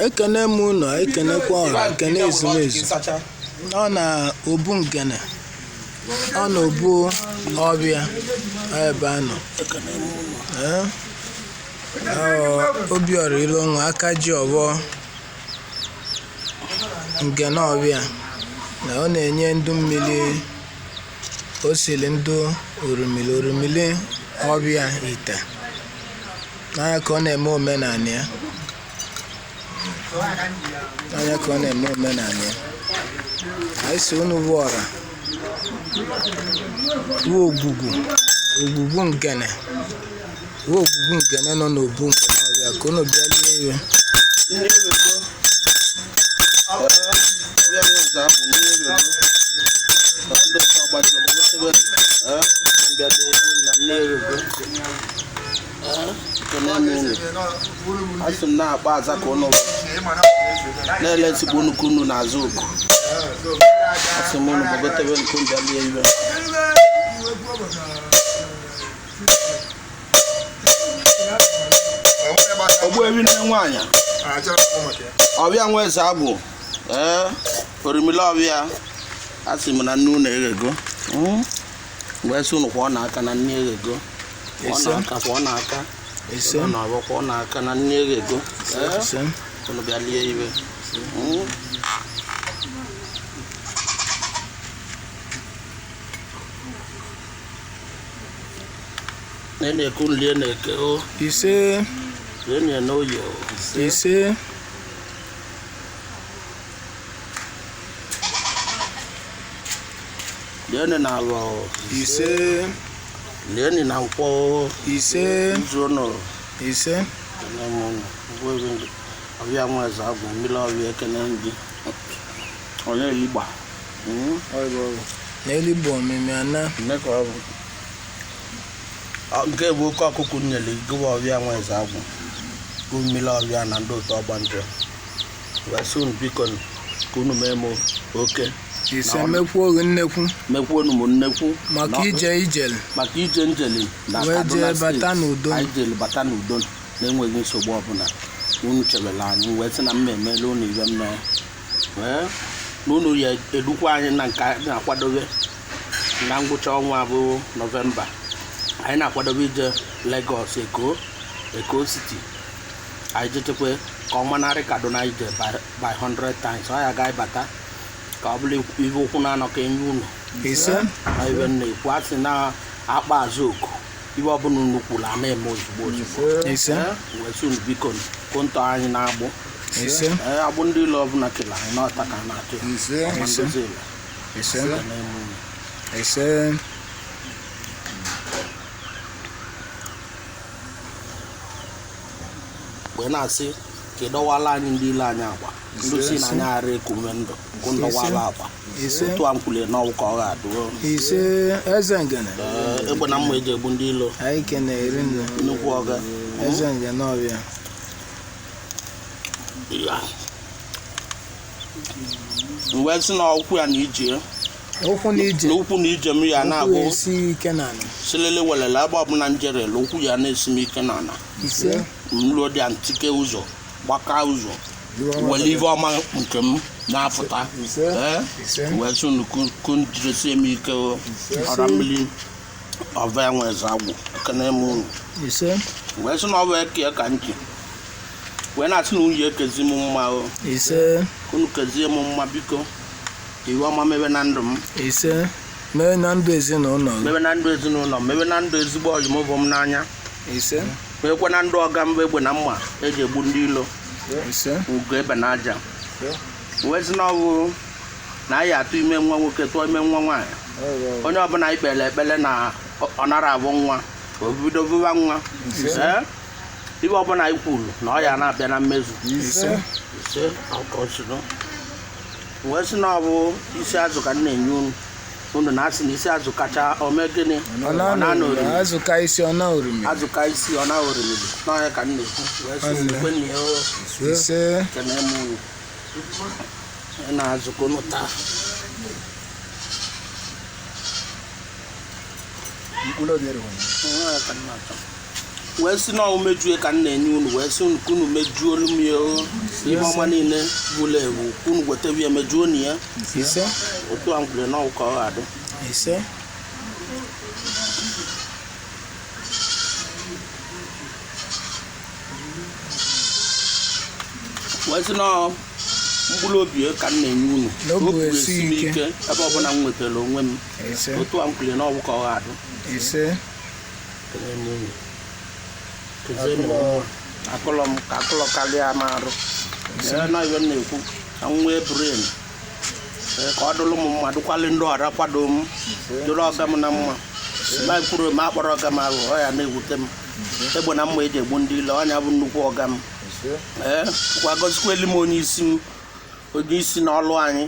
ekene m ụlọ ekenekwa ọha ekene ezumezu ọ na obu Ngene ọ na obu Ofvia ebe anọ Obiora Ilonwa Akajiofor Ngene Ofvia na ọ na-enye ndụ mmiri osili ndụ Orimmiri Ofvia ite n'anya ka ọ na-eme omenala ya anyị si unu bụ ọra ogbugbu Ngene nọ n'obu Ngene Ofvia ka unu bịa lie iwe asị m na-akpa aza ka ụnụ na-ele ezigbo nnukwu unu n'azụ oku asị m ụnụ gbagotebe nke mbịa lie iwe Ogbuebi nne nwaanyị Ofvia nwa eze agwụ Orimmiri Ofvia asị m na nne unu eghego mgbe sị unu kwa ọ na-aka na nne eghego ọ na-aka ọ na-aka na nne eghego unu bịa lie iwe na-eke unu lie na-eke ise lie n'oyi ise lieni na alọ ise lieni na nkwọ ise nzuno ise Ofvia nwa eze agwụ Mmiri Ofvia ekene ndị onye Igba n'eligbo omimi ana nke bụ oke ọkụkụ nyere gụwa Ofvia nwa eze agwụ bụ Mmiri Ofvia na ndị otu ọgbanje wee sị unu biko ka unu mee m oke ise mekwuo nnekwu mekwuonu m nnekwu maka ije njeli na wee bata n'udo anyị jeli bata n'udo na-enweghị nsogbu ọbụla unu chebela anyị wee sị na mma emela unu ibe mme wee na unu ya edukwa anyị na nke anyị na-akwadobe na ngwụcha ọnwa bụ Nọvemba anyị na-akwadobe ije Lagos Eko City anyị jetekwe ka ọ manarị Kaduna ije by 100 times ọ ya ga bata ka ọ bụla ibe ụkwụ na-anọ ka enye unu ise ibe na-ekwu asị na-akpa azụ oku ibe ọbụla unu kwuru a na-eme ozugbo ise wee sị unu biko kụntọ anyị na-agbụ agbụ ndị ụlọ ọbụla kele anyị n'ọta ka na-atụ ise wee na-asị ka ịdọwala anyị ndị ile anyị agba ndozi na anyị ara ekume ndụ bụ ndọwala agba otu a mkwulie n'ọwụ ka ọ ga-adụ ise eze Ngene egbe na mma eji egbu ndị ilo anyị kenere nnukwu ọga eze Ngene Ofvia mgbe si na ụkwụ ya na ije ụkwụ na ije m ya na-abụ esi ike n'ala silele welele ebe ọbụla njerele ụkwụ ya na-esi m ike n'ala ise mlụọ dị antike ụzọ gbaka ụzọ wele ive ọma nke m na-afụta wee sị unu kunjirisi m ike ọra mmiri Ofvia nwa eze agwụ ekene m unu wee sị na ọ bụ eke ka nji wee na-asị na unyi ekezi m mma unu kezie m mma biko iwe ọma mebe na ndụ m mee na ndụ ezinụlọ mebe na ndụ ezigbo ọyịmụbụ m n'anya mekwe na ndụ ọga mba egbe na mma eji egbu ndị ilo ugo ebe na aja wee sị na ọ bụ na anyị atụ ime nwa nwoke tụọ ime nwa nwaanyị onye ọbụla ikpele ekpele na ọ nara abụ nwa obido bụba nwa ibe ọbụla anyị kwuru na ọ ya na-abịa na mmezu wee sị na ọ bụ isi azụ ka m na-enye unu na-asị na isi azụ kacha ome gịnị azụka isi ọ na Orimmiri n'ọnya ka m na-ekwu wee sị na-azụkọ taa wee sị na ọmụmejuo ka m na-enye unu wee sị unu ka unu mejuo olu m ya ihe ọma niile bụla ewu ka unu gwetebe ya mejuo na ya otu a m kwere n'ọwụ ka ọ ga-adị wee sị na mkpụrụ obi ka m na-enye unu obi esi m ike ebe ọbụla m nwetara onwe m otu a m kwere n'ọwụ ka ọ ga-adị akụlọ m ka akụlọ karịa m arụ na iwe na-ekwu ka m nwee brain ka ọ dụrụ m mma dụkwalị ndị ọra kwado m dụrụ ọga m na mma ma kwuru m akpọrọ ọga m ahụ ọ ya na-ewute m egbe na mma eji egbu ndị ile ọnya bụ nnukwu ọga m kwa gọzikweli m onye isi n'ọlụ anyị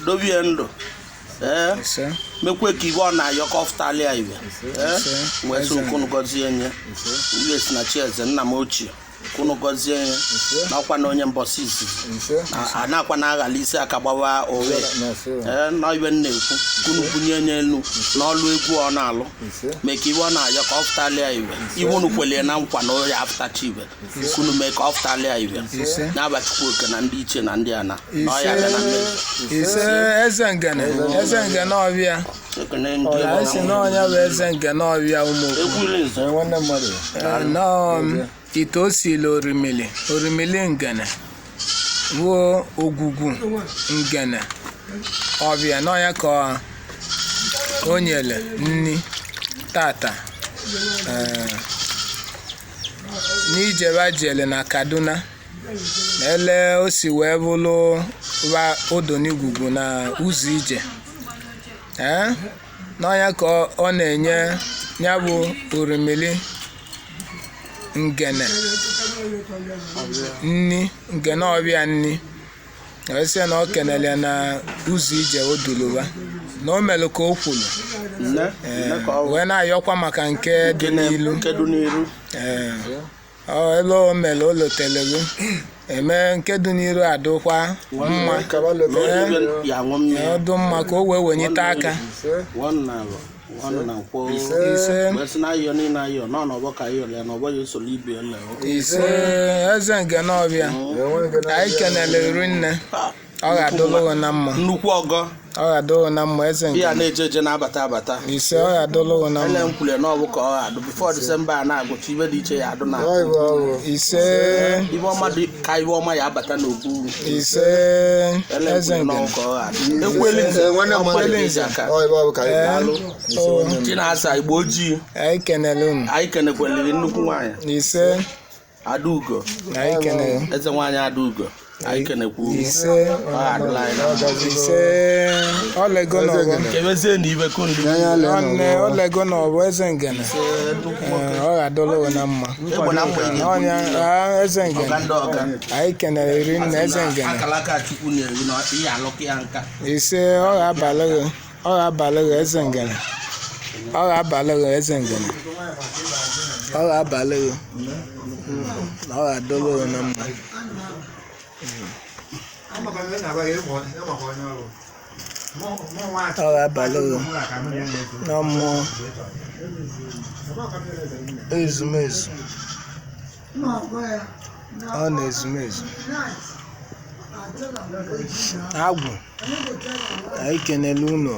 dobie ndụ mekwe ka ibe ọ na-ayọ ka ọ fụtalịa ibe wee sị nkunu gọzie nye iwe si na chieze nna m ochie kunu gọzie nye nakwa na onye mbọsị izizi a na-akwa na aghala isi aka gbawa owe na ibe na-ekwu kunu bunye nye elu n'ọlụ egwu ọ na-alụ mee ka ibe ọ na-ayọ ka ọ fụtalịa ibe iwe unu kwelie na nkwa na onye afụtachi ibe kunu mee ka ọ fụtalịa ibe na-abachukwu oke na ndị iche na ndị ana na ọ ya bịa na mmezi eze Ngene Ọbịa si na onye bụ eze Ngene Ọbịa ụmụ ite o sili Orimmiri Ngene wuo ogwugwu Ngene Ọbịa n'ọnya ka o nyere nni tata n'ijebe jele na Kaduna ele o si wee bụrụ odonigwugwu na ụzọ ije n'ọnya ka ọ na-enye ya bụ Orimmiri Ngene nni Ngene Ọbịa nni ese na o kenele na ụzọ ije o duluba na o melụ ka o kwuru wee na-ayọkwa maka nke dị n'ilu ebe o mere o lotere gị eme nke dị n'iru adụkwa mma ọdụ mma ka o wee wenyite aka ise eze Ngene Ọbịa anyị kenele iri nne ọ ga-adụlụ na mma nnukwu ọgọ ọ ga-adụlụ na mma eze Ngene ya na-ejeje na-abata abata ise ọ ga-adụlụ na mma nkwule na ọbụ ka ọ ga-adụ bifo Disemba a na-agụcha ibe dị iche ya adụ na ise ibe ọma dị ka ibe ọma ya abata n'okpuru ise eze Ngene Chinasa Igbo ojii anyị kenele unu anyị kenekweliri nnukwu nwaanyị ise Adaugo anyị kenele eze nwaanyị Adaugo anyị kenekwu ise olego n'ọbụ kebezie na ibe kundi olego n'ọbụ eze Ngene ọ ga-adụlụ na mma ọnya eze Ngene anyị kenere iri nne eze Ngene ise ọ ga-abalị gị eze Ngene ọ ga-abalị gị eze Ngene ọ ga-abalị gị ọ ga-adụlụ na mma ọ ga-abalị gị na mmụọ ezumezu ọ na-ezumezu agwụ anyị kenele unu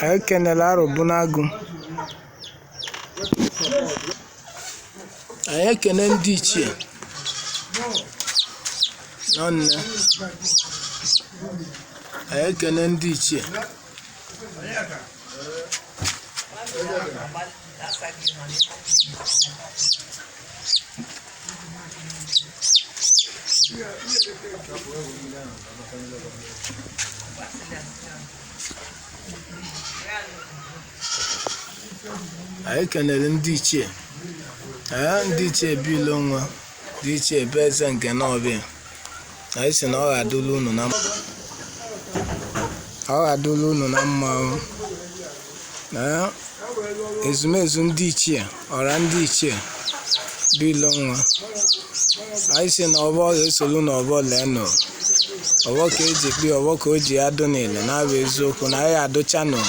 anyị kenele Arụbunagụ anyị ekene ndị ichie nne anyị ekene ndị ichie anyị kenere ndị ichie bi Ilonwa ndị ichie be eze Ngene Ọbịa anyị si na ọ ga-adụlụ unu na mma na ezumezu ndị ichie ọra ndị ichie bụ Ilonwa. Anyị si na ọbọ ga-esolu na ọbọ leno ọbọ ka eji kpi ọbọ ka o ji adụ n'ile na-abụ eziokwu na anyị adụcha nụ